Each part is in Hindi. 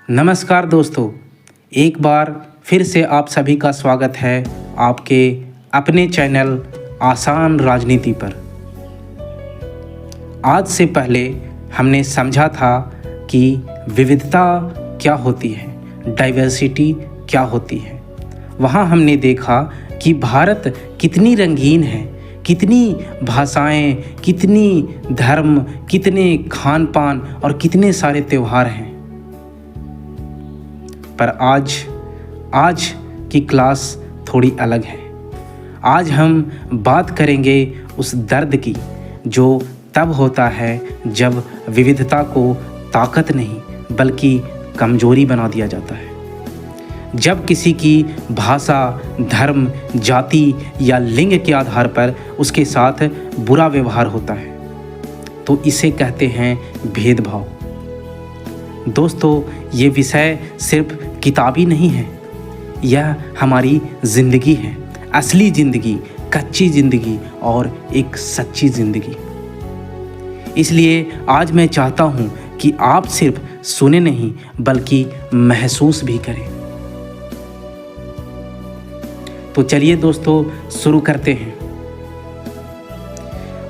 नमस्कार दोस्तों, एक बार फिर से आप सभी का स्वागत है आपके अपने चैनल आसान राजनीति पर। आज से पहले हमने समझा था कि विविधता क्या होती है, डाइवर्सिटी क्या होती है। वहाँ हमने देखा कि भारत कितनी रंगीन है, कितनी भाषाएं, कितनी धर्म, कितने खान पान और कितने सारे त्यौहार हैं। पर आज की क्लास थोड़ी अलग है। आज हम बात करेंगे उस दर्द की जो तब होता है जब विविधता को ताकत नहीं बल्कि कमजोरी बना दिया जाता है। जब किसी की भाषा, धर्म, जाति या लिंग के आधार पर उसके साथ बुरा व्यवहार होता है तो इसे कहते हैं भेदभाव। दोस्तों, ये विषय सिर्फ किताबी नहीं है, यह हमारी ज़िंदगी है, असली ज़िंदगी, कच्ची ज़िंदगी और एक सच्ची ज़िंदगी। इसलिए आज मैं चाहता हूँ कि आप सिर्फ सुने नहीं बल्कि महसूस भी करें। तो चलिए दोस्तों, शुरू करते हैं।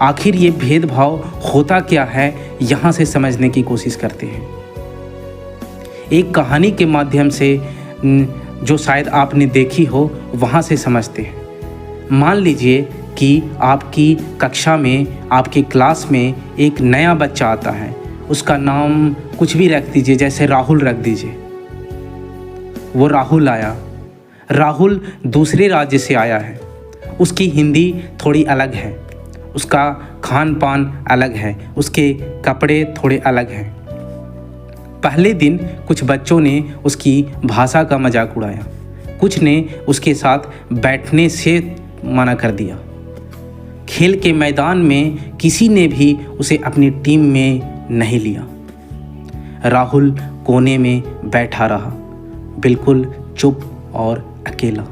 आखिर ये भेदभाव होता क्या है, यहाँ से समझने की कोशिश करते हैं। एक कहानी के माध्यम से जो शायद आपने देखी हो, वहाँ से समझते हैं। मान लीजिए कि आपकी कक्षा में, आपकी क्लास में एक नया बच्चा आता है। उसका नाम कुछ भी रख दीजिए, जैसे राहुल रख दीजिए। वो राहुल आया। राहुल दूसरे राज्य से आया है। उसकी हिंदी थोड़ी अलग है, उसका खान पान अलग है, उसके कपड़े थोड़े अलग हैं। पहले दिन कुछ बच्चों ने उसकी भाषा का मजाक उड़ाया, कुछ ने उसके साथ बैठने से मना कर दिया। खेल के मैदान में किसी ने भी उसे अपनी टीम में नहीं लिया। राहुल कोने में बैठा रहा, बिल्कुल चुप और अकेला।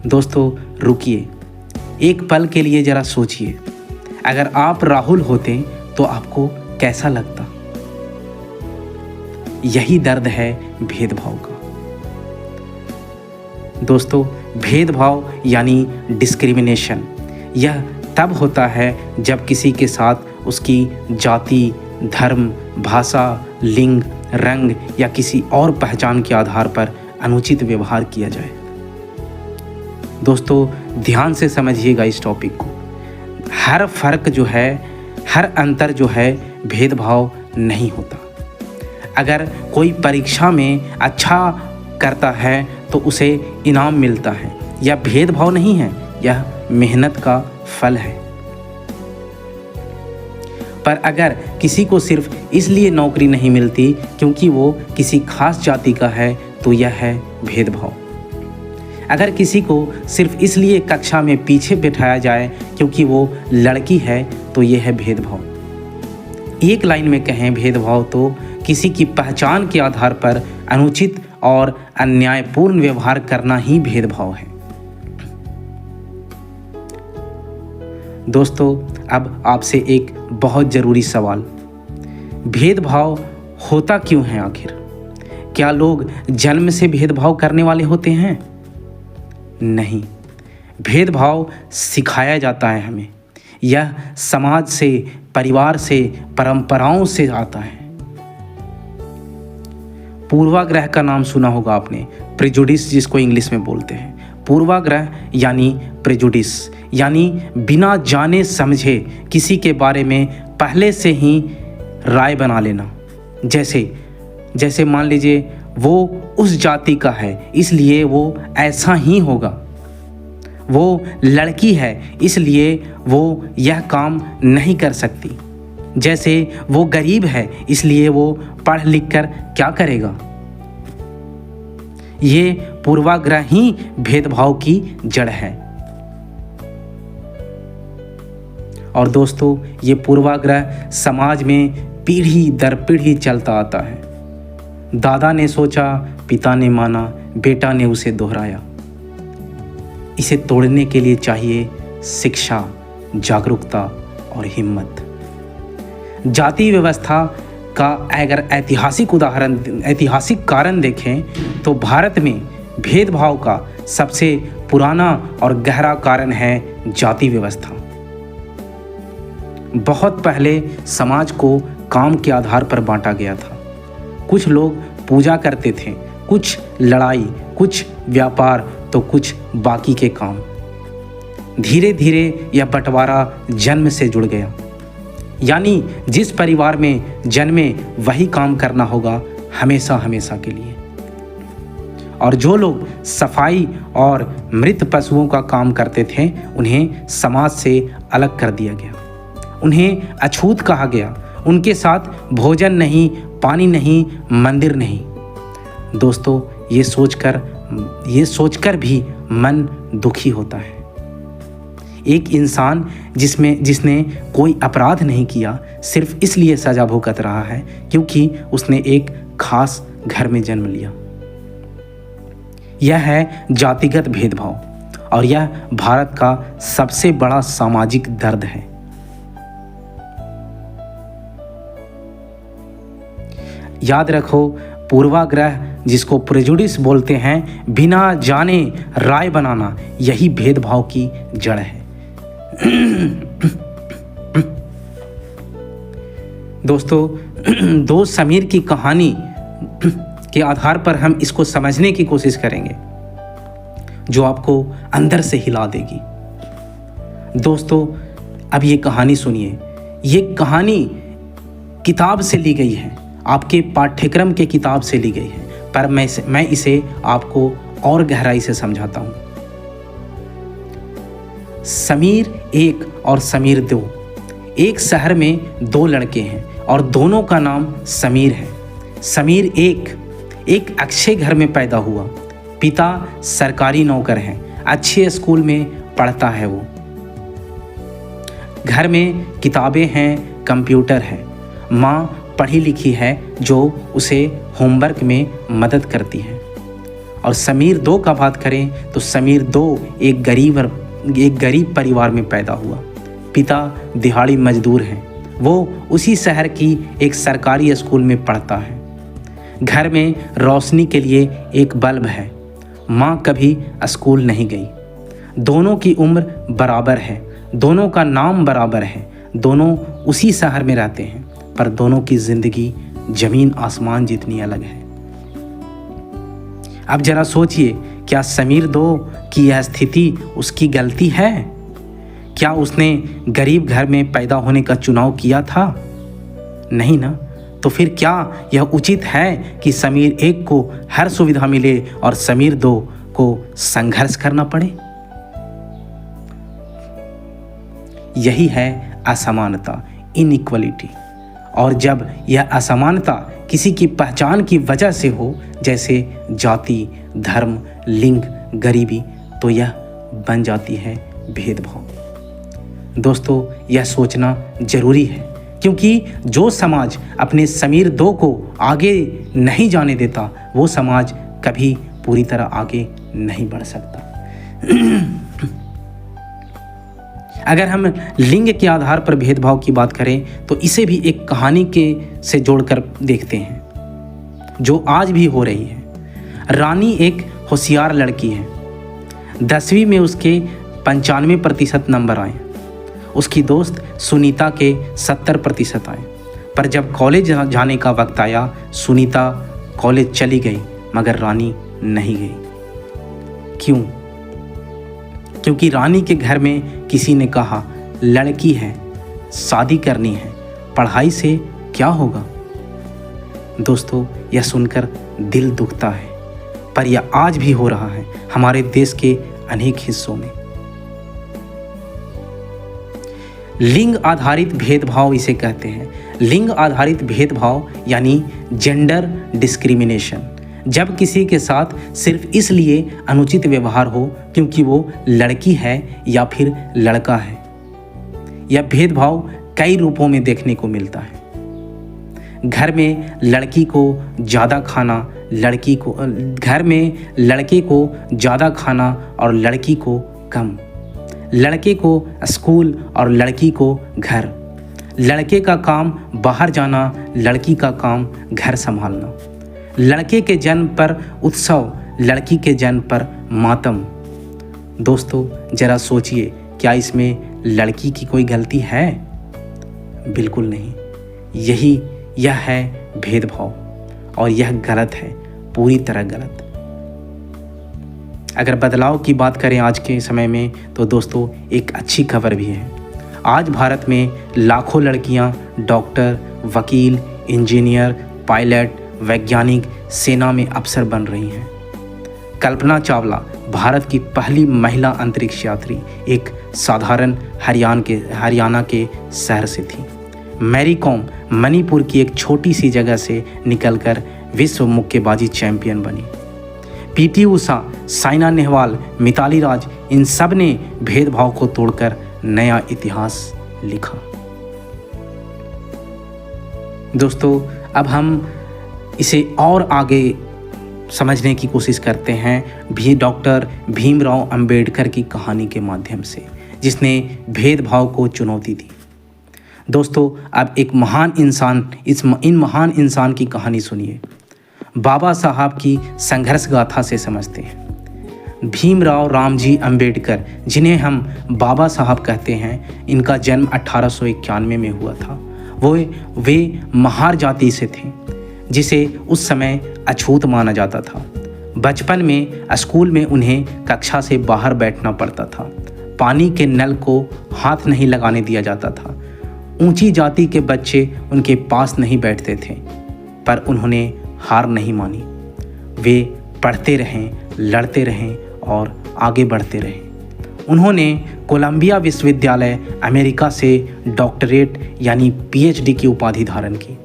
दोस्तों रुकिए, एक पल के लिए ज़रा सोचिए, अगर आप राहुल होते तो आपको कैसा लगता? यही दर्द है भेदभाव का। दोस्तों, भेदभाव यानी डिस्क्रिमिनेशन, यह तब होता है जब किसी के साथ उसकी जाति, धर्म, भाषा, लिंग, रंग या किसी और पहचान के आधार पर अनुचित व्यवहार किया जाए। दोस्तों, ध्यान से समझिएगा इस टॉपिक को। हर फर्क जो है, हर अंतर जो है, भेदभाव नहीं होता। अगर कोई परीक्षा में अच्छा करता है तो उसे इनाम मिलता है, यह भेदभाव नहीं है, यह मेहनत का फल है। पर अगर किसी को सिर्फ इसलिए नौकरी नहीं मिलती क्योंकि वो किसी खास जाति का है तो यह है भेदभाव। अगर किसी को सिर्फ इसलिए कक्षा में पीछे बिठाया जाए क्योंकि वो लड़की है तो यह है भेदभाव। एक लाइन में कहें, भेदभाव तो किसी की पहचान के आधार पर अनुचित और अन्यायपूर्ण व्यवहार करना ही भेदभाव है। दोस्तों, अब आपसे एक बहुत ज़रूरी सवाल, भेदभाव होता क्यों है आखिर? क्या लोग जन्म से भेदभाव करने वाले होते हैं? नहीं, भेदभाव सिखाया जाता है हमें। यह समाज से, परिवार से, परंपराओं से आता है। पूर्वाग्रह का नाम सुना होगा आपने, प्रेजुडिस जिसको इंग्लिश में बोलते हैं। पूर्वाग्रह यानी प्रेजुडिस, यानी बिना जाने समझे किसी के बारे में पहले से ही राय बना लेना। जैसे मान लीजिए वो उस जाति का है इसलिए वो ऐसा ही होगा, वो लड़की है इसलिए वो यह काम नहीं कर सकती, जैसे वो गरीब है इसलिए वो पढ़ लिख कर क्या करेगा। ये पूर्वाग्रह ही भेदभाव की जड़ है। और दोस्तों, ये पूर्वाग्रह समाज में पीढ़ी दर पीढ़ी चलता आता है। दादा ने सोचा, पिता ने माना, बेटा ने उसे दोहराया। इसे तोड़ने के लिए चाहिए शिक्षा, जागरूकता और हिम्मत। जाति व्यवस्था का अगर ऐतिहासिक कारण देखें तो भारत में भेदभाव का सबसे पुराना और गहरा कारण है जाति व्यवस्था। बहुत पहले समाज को काम के आधार पर बांटा गया था। कुछ लोग पूजा करते थे, कुछ लड़ाई, कुछ व्यापार, तो कुछ बाकी के काम। धीरे धीरे यह बंटवारा जन्म से जुड़ गया, यानी जिस परिवार में जन्मे वही काम करना होगा हमेशा हमेशा के लिए। और जो लोग सफाई और मृत पशुओं का काम करते थे उन्हें समाज से अलग कर दिया गया, उन्हें अछूत कहा गया। उनके साथ भोजन नहीं, पानी नहीं, मंदिर नहीं। दोस्तों, ये सोचकर भी मन दुखी होता है। एक इंसान जिसने कोई अपराध नहीं किया, सिर्फ इसलिए सजा भुगत रहा है क्योंकि उसने एक खास घर में जन्म लिया। यह है जातिगत भेदभाव और यह भारत का सबसे बड़ा सामाजिक दर्द है। याद रखो, पूर्वाग्रह, जिसको प्रेजुडिस बोलते हैं, बिना जाने राय बनाना, यही भेदभाव की जड़ है। दोस्तों, दोस्त समीर की कहानी के आधार पर हम इसको समझने की कोशिश करेंगे, जो आपको अंदर से हिला देगी। दोस्तों, अब ये कहानी सुनिए। ये कहानी किताब से ली गई है, आपके पाठ्यक्रम के किताब से ली गई है, पर मैं इसे आपको और गहराई से समझाता हूँ। समीर एक और समीर दो। एक शहर में दो लड़के हैं और दोनों का नाम समीर है। समीर एक अच्छे घर में पैदा हुआ। पिता सरकारी नौकर हैं, अच्छे स्कूल में पढ़ता है वो। घर में किताबें हैं, कंप्यूटर है। माँ पढ़ी लिखी है जो उसे होमवर्क में मदद करती है। और समीर दो का बात करें तो समीर दो एक गरीब परिवार में पैदा हुआ। पिता दिहाड़ी मजदूर हैं, वो उसी शहर की एक सरकारी स्कूल में पढ़ता है। घर में रोशनी के लिए एक बल्ब है। माँ कभी स्कूल नहीं गई। दोनों की उम्र बराबर है, दोनों का नाम बराबर है, दोनों उसी शहर में रहते हैं, पर दोनों की जिंदगी जमीन आसमान जितनी अलग है। अब जरा सोचिए, क्या समीर दो की यह स्थिति उसकी गलती है? क्या उसने गरीब घर में पैदा होने का चुनाव किया था? नहीं ना। तो फिर क्या यह उचित है कि समीर एक को हर सुविधा मिले और समीर दो को संघर्ष करना पड़े? यही है असमानता, इनइक्वलिटी। और जब यह असमानता किसी की पहचान की वजह से हो, जैसे जाति, धर्म, लिंग, गरीबी, तो यह बन जाती है भेदभाव। दोस्तों, यह सोचना जरूरी है, क्योंकि जो समाज अपने समीर दो को आगे नहीं जाने देता, वो समाज कभी पूरी तरह आगे नहीं बढ़ सकता। अगर हम लिंग के आधार पर भेदभाव की बात करें तो इसे भी एक कहानी के से जोड़कर देखते हैं, जो आज भी हो रही है। रानी एक होशियार लड़की है। 10वीं में उसके 95% नंबर आए। उसकी दोस्त सुनीता के 70% आए। पर जब कॉलेज जाने का वक्त आया, सुनीता कॉलेज चली गई मगर रानी नहीं गई। क्यों? क्योंकि रानी के घर में किसी ने कहा, लड़की है, शादी करनी है, पढ़ाई से क्या होगा। दोस्तों, यह सुनकर दिल दुखता है, पर यह आज भी हो रहा है हमारे देश के अनेक हिस्सों में। लिंग आधारित भेदभाव इसे कहते हैं। लिंग आधारित भेदभाव यानी जेंडर डिस्क्रिमिनेशन। जब किसी के साथ सिर्फ इसलिए अनुचित व्यवहार हो क्योंकि वो लड़की है या फिर लड़का है। यह भेदभाव कई रूपों में देखने को मिलता है। घर में लड़की को ज़्यादा खाना, घर में लड़के को ज़्यादा खाना और लड़की को कम। लड़के को स्कूल और लड़की को घर। लड़के का काम बाहर जाना, लड़की का काम घर संभालना। लड़के के जन्म पर उत्सव, लड़की के जन्म पर मातम। दोस्तों जरा सोचिए, क्या इसमें लड़की की कोई गलती है? बिल्कुल नहीं। यह है भेदभाव और यह गलत है, पूरी तरह गलत। अगर बदलाव की बात करें आज के समय में, तो दोस्तों एक अच्छी खबर भी है। आज भारत में लाखों लड़कियां डॉक्टर, वकील, इंजीनियर, पायलट, वैज्ञानिक, सेना में अफसर बन रही हैं। कल्पना चावला भारत की पहली महिला अंतरिक्ष यात्री एक साधारण हरियाणा के शहर से थी। मैरी कॉम मणिपुर की एक छोटी सी जगह से निकलकर विश्व मुक्केबाजी चैंपियन बनी। पीटी उषा, साइना नेहवाल, मिताली राज, इन सब ने भेदभाव को तोड़कर नया इतिहास लिखा। दोस्तों अब हम इसे और आगे समझने की कोशिश करते हैं भी डॉक्टर भीमराव अंबेडकर की कहानी के माध्यम से, जिसने भेदभाव को चुनौती दी। दोस्तों अब एक महान इंसान, इन महान इंसान की कहानी सुनिए। बाबा साहब की संघर्ष गाथा से समझते हैं। भीमराव रामजी अंबेडकर, जिन्हें हम बाबा साहब कहते हैं, इनका जन्म 1891 में हुआ था। वे महार जाति से थे, जिसे उस समय अछूत माना जाता था। बचपन में स्कूल में उन्हें कक्षा से बाहर बैठना पड़ता था। पानी के नल को हाथ नहीं लगाने दिया जाता था। ऊंची जाति के बच्चे उनके पास नहीं बैठते थे, पर उन्होंने हार नहीं मानी। वे पढ़ते रहें, लड़ते रहें और आगे बढ़ते रहें। उन्होंने कोलंबिया विश्वविद्यालय अमेरिका से डॉक्टरेट यानी पीएचडी की उपाधि धारण की।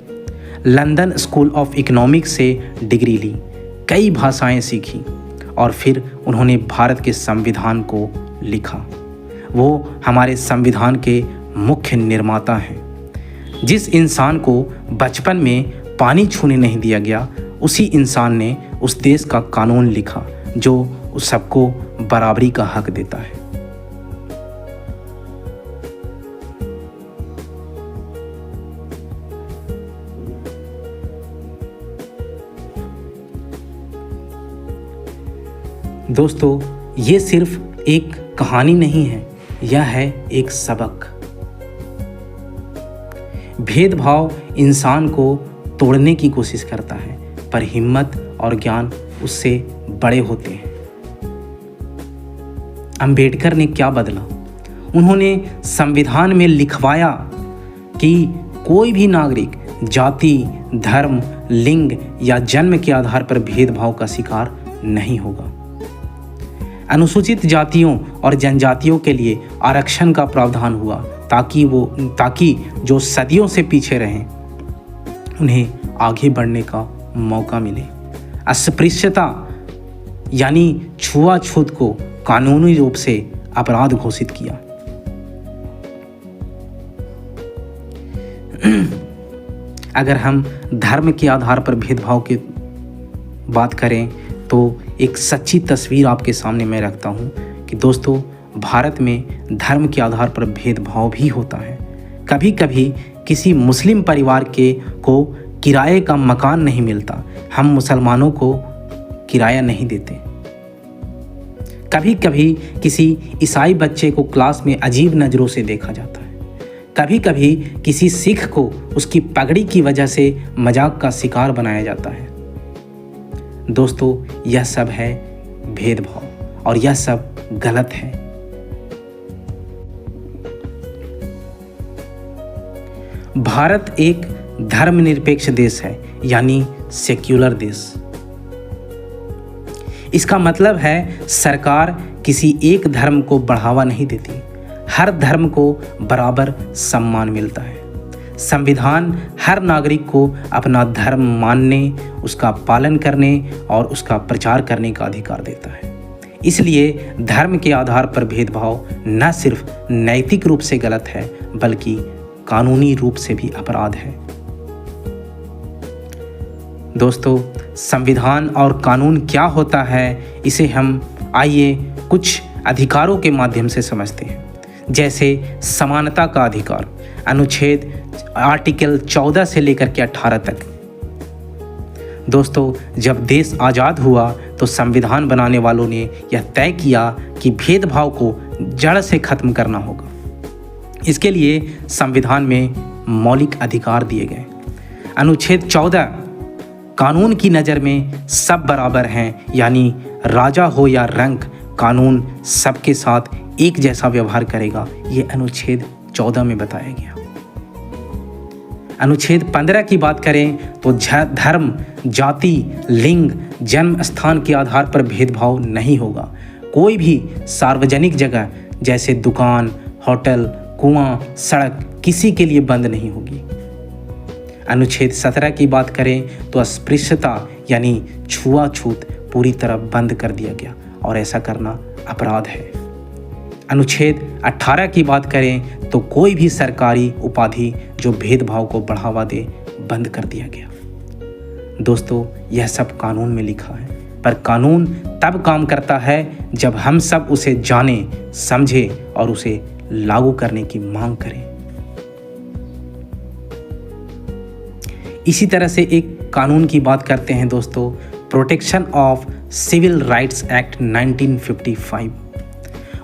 लंदन स्कूल ऑफ इकोनॉमिक्स से डिग्री ली, कई भाषाएं सीखी और फिर उन्होंने भारत के संविधान को लिखा। वो हमारे संविधान के मुख्य निर्माता हैं। जिस इंसान को बचपन में पानी छूने नहीं दिया गया, उसी इंसान ने उस देश का कानून लिखा जो उस सबको बराबरी का हक देता है। दोस्तों ये सिर्फ एक कहानी नहीं है, यह है एक सबक। भेदभाव इंसान को तोड़ने की कोशिश करता है, पर हिम्मत और ज्ञान उससे बड़े होते हैं। अंबेडकर ने क्या बदला? उन्होंने संविधान में लिखवाया कि कोई भी नागरिक जाति, धर्म, लिंग या जन्म के आधार पर भेदभाव का शिकार नहीं होगा। अनुसूचित जातियों और जनजातियों के लिए आरक्षण का प्रावधान हुआ ताकि जो सदियों से पीछे रहें उन्हें आगे बढ़ने का मौका मिले। अस्पृश्यता यानी छुआछूत को कानूनी रूप से अपराध घोषित किया। अगर हम धर्म के आधार पर भेदभाव की बात करें तो एक सच्ची तस्वीर आपके सामने मैं रखता हूँ कि दोस्तों भारत में धर्म के आधार पर भेदभाव भी होता है। कभी कभी किसी मुस्लिम परिवार को किराए का मकान नहीं मिलता, हम मुसलमानों को किराया नहीं देते। कभी कभी किसी ईसाई बच्चे को क्लास में अजीब नज़रों से देखा जाता है। कभी कभी किसी सिख को उसकी पगड़ी की वजह से मजाक का शिकार बनाया जाता है। दोस्तों यह सब है भेदभाव और यह सब गलत है। भारत एक धर्मनिरपेक्ष देश है, यानी सेक्युलर देश। इसका मतलब है सरकार किसी एक धर्म को बढ़ावा नहीं देती, हर धर्म को बराबर सम्मान मिलता है। संविधान हर नागरिक को अपना धर्म मानने, उसका पालन करने और उसका प्रचार करने का अधिकार देता है। इसलिए धर्म के आधार पर भेदभाव न सिर्फ नैतिक रूप से गलत है, बल्कि कानूनी रूप से भी अपराध है। दोस्तों संविधान और कानून क्या होता है, इसे हम आइए कुछ अधिकारों के माध्यम से समझते हैं। जैसे समानता का अधिकार, अनुच्छेद आर्टिकल 14 से लेकर के 18 तक। दोस्तों, जब देश आज़ाद हुआ तो संविधान बनाने वालों ने यह तय किया कि भेदभाव को जड़ से खत्म करना होगा। इसके लिए संविधान में मौलिक अधिकार दिए गए। अनुच्छेद 14 कानून की नज़र में सब बराबर हैं, यानी राजा हो या रंक, कानून सबके साथ एक जैसा व्यवहार करेगा। ये अनुच्छेद 14 में बताया गया। अनुच्छेद 15 की बात करें तो धर्म, जाति, लिंग, जन्म स्थान के आधार पर भेदभाव नहीं होगा। कोई भी सार्वजनिक जगह जैसे दुकान, होटल, कुआं, सड़क किसी के लिए बंद नहीं होगी। अनुच्छेद 17 की बात करें तो अस्पृश्यता यानी छुआछूत पूरी तरह बंद कर दिया गया और ऐसा करना अपराध है। अनुच्छेद 18 की बात करें तो कोई भी सरकारी उपाधि जो भेदभाव को बढ़ावा दे बंद कर दिया गया। दोस्तों, यह सब कानून में लिखा है, पर कानून तब काम करता है जब हम सब उसे जाने, समझे और उसे लागू करने की मांग करें। इसी तरह से एक कानून की बात करते हैं दोस्तों, protection of civil rights act 1955।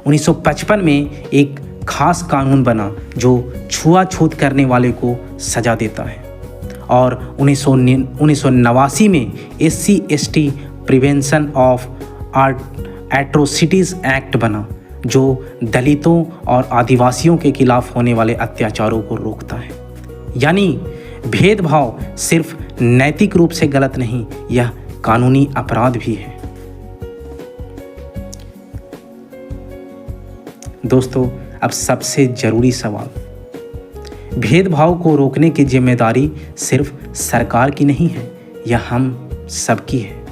1955 में एक खास कानून बना जो छुआछूत करने वाले को सजा देता है, और 1989 में SC/ST prevention of atrocities act बना जो दलितों और आदिवासियों के खिलाफ होने वाले अत्याचारों को रोकता है। यानी भेदभाव सिर्फ नैतिक रूप से गलत नहीं, यह कानूनी अपराध भी है। दोस्तों, अब सबसे जरूरी सवाल, भेदभाव को रोकने की जिम्मेदारी सिर्फ सरकार की नहीं है, यह हम सबकी है।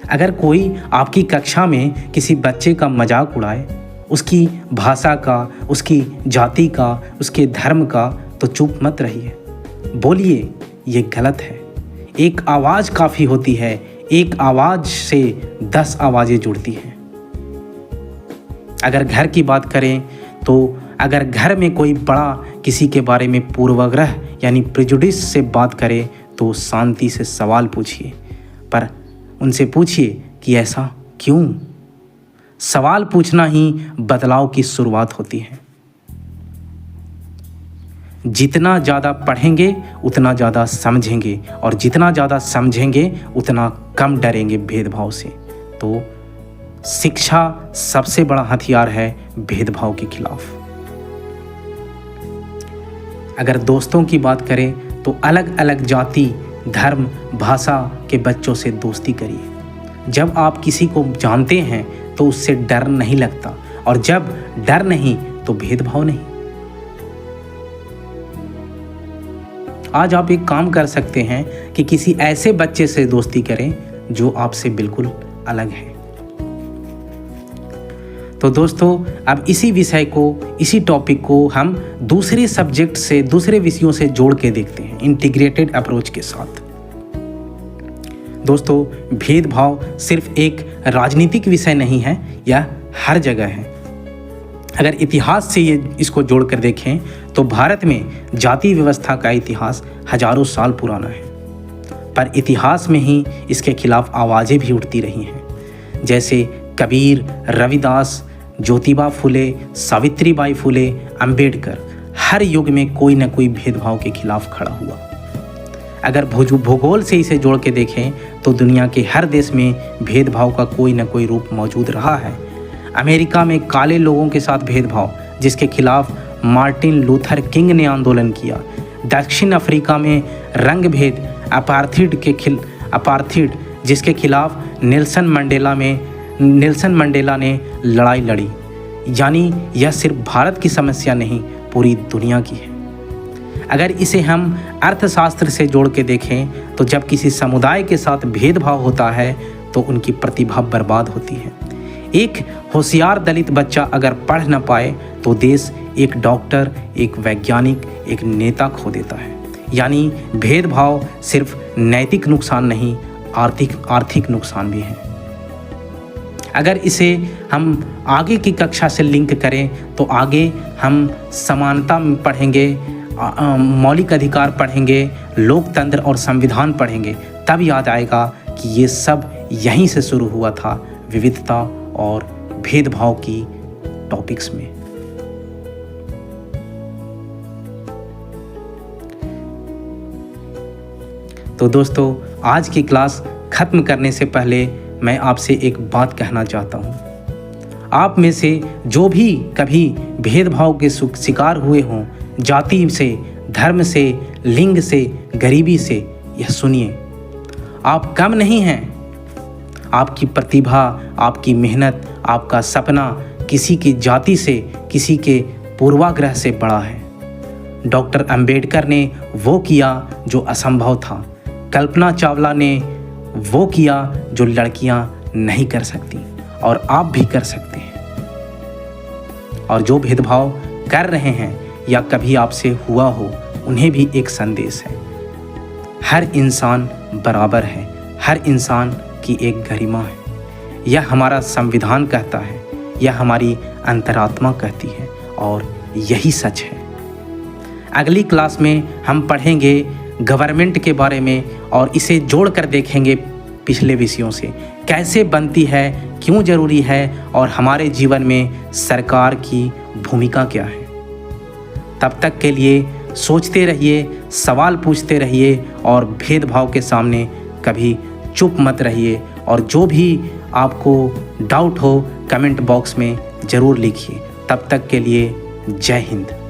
अगर कोई आपकी कक्षा में किसी बच्चे का मजाक उड़ाए, उसकी भाषा का, उसकी जाति का, उसके धर्म का, तो चुप मत रहिए, बोलिए ये गलत है। एक आवाज़ काफ़ी होती है, एक आवाज़ से 10 आवाज़ें जुड़ती हैं। अगर घर की बात करें तो अगर घर में कोई बड़ा किसी के बारे में पूर्वाग्रह यानी प्रेजुडिस से बात करे तो शांति से सवाल पूछिए, पर उनसे पूछिए कि ऐसा क्यों। सवाल पूछना ही बदलाव की शुरुआत होती है। जितना ज़्यादा पढ़ेंगे उतना ज़्यादा समझेंगे, और जितना ज़्यादा समझेंगे उतना कम डरेंगे भेदभाव से। तो शिक्षा सबसे बड़ा हथियार है भेदभाव के खिलाफ। अगर दोस्तों की बात करें तो अलग अलग जाति, धर्म, भाषा के बच्चों से दोस्ती करिए। जब आप किसी को जानते हैं तो उससे डर नहीं लगता, और जब डर नहीं तो भेदभाव नहीं। आज आप एक काम कर सकते हैं कि किसी ऐसे बच्चे से दोस्ती करें जो आपसे बिल्कुल अलग है। तो दोस्तों, अब इसी विषय को, इसी टॉपिक को हम दूसरे सब्जेक्ट से, दूसरे विषयों से जोड़ के देखते हैं इंटीग्रेटेड अप्रोच के साथ। दोस्तों, भेदभाव सिर्फ एक राजनीतिक विषय नहीं है, यह हर जगह है। अगर इतिहास से इसको जोड़कर देखें तो भारत में जाति व्यवस्था का इतिहास हजारों साल पुराना है, पर इतिहास में ही इसके खिलाफ आवाज़ें भी उठती रही हैं। जैसे कबीर, रविदास, ज्योतिबा फुले, सावित्रीबाई फुले, अंबेडकर, हर युग में कोई न कोई भेदभाव के खिलाफ खड़ा हुआ। अगर भूगोल से इसे जोड़ के देखें तो दुनिया के हर देश में भेदभाव का कोई न कोई रूप मौजूद रहा है। अमेरिका में काले लोगों के साथ भेदभाव, जिसके खिलाफ मार्टिन लूथर किंग ने आंदोलन किया। दक्षिण अफ्रीका में रंग भेद, अपार्थीड, जिसके खिलाफ नेल्सन मंडेला ने लड़ाई लड़ी। यानी यह सिर्फ भारत की समस्या नहीं, पूरी दुनिया की है। अगर इसे हम अर्थशास्त्र से जोड़ के देखें तो जब किसी समुदाय के साथ भेदभाव होता है तो उनकी प्रतिभा बर्बाद होती है। एक होशियार दलित बच्चा अगर पढ़ न पाए तो देश एक डॉक्टर, एक वैज्ञानिक, एक नेता खो देता है। यानी भेदभाव सिर्फ नैतिक नुकसान नहीं, आर्थिक नुकसान भी है। अगर इसे हम आगे की कक्षा से लिंक करें तो आगे हम समानता पढ़ेंगे, मौलिक अधिकार पढ़ेंगे, लोकतंत्र और संविधान पढ़ेंगे, तब याद आएगा कि ये सब यहीं से शुरू हुआ था, विविधता और भेदभाव की टॉपिक्स में। तो दोस्तों, आज की क्लास ख़त्म करने से पहले मैं आपसे एक बात कहना चाहता हूँ। आप में से जो भी कभी भेदभाव के शिकार हुए हों, जाति से, धर्म से, लिंग से, गरीबी से, यह सुनिए, आप कम नहीं हैं। आपकी प्रतिभा, आपकी मेहनत, आपका सपना किसी की जाति से, किसी के पूर्वाग्रह से बड़ा है। डॉक्टर अंबेडकर ने वो किया जो असंभव था। कल्पना चावला ने वो किया जो लड़कियां नहीं कर सकती, और आप भी कर सकते हैं। और जो भेदभाव कर रहे हैं या कभी आपसे हुआ हो, उन्हें भी एक संदेश है। हर इंसान बराबर है, हर इंसान की एक गरिमा है। यह हमारा संविधान कहता है, यह हमारी अंतरात्मा कहती है, और यही सच है। अगली क्लास में हम पढ़ेंगे गवर्नमेंट के बारे में, और इसे जोड़कर देखेंगे पिछले विषयों से, कैसे बनती है, क्यों ज़रूरी है, और हमारे जीवन में सरकार की भूमिका क्या है। तब तक के लिए सोचते रहिए, सवाल पूछते रहिए, और भेदभाव के सामने कभी चुप मत रहिए। और जो भी आपको डाउट हो, कमेंट बॉक्स में ज़रूर लिखिए। तब तक के लिए जय हिंद।